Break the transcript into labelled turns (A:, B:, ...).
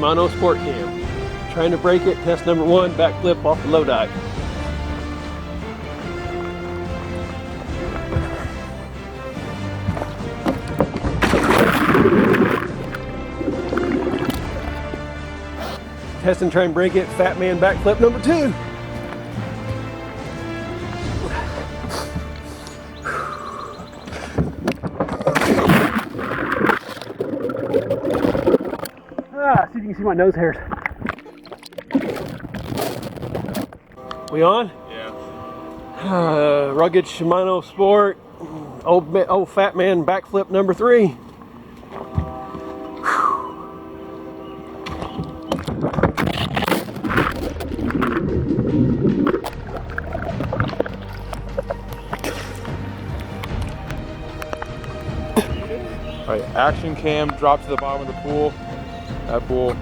A: Shimano Sport Cam. Trying to break it, test number 1, backflip off the low dive. Test and try and break it, fat man backflip number 2. See if you can see my nose hairs. We on?
B: Yeah.
A: Rugged Shimano Sport, old fat man backflip number 3.
B: All right, action cam, drop to the bottom of the pool. That pool.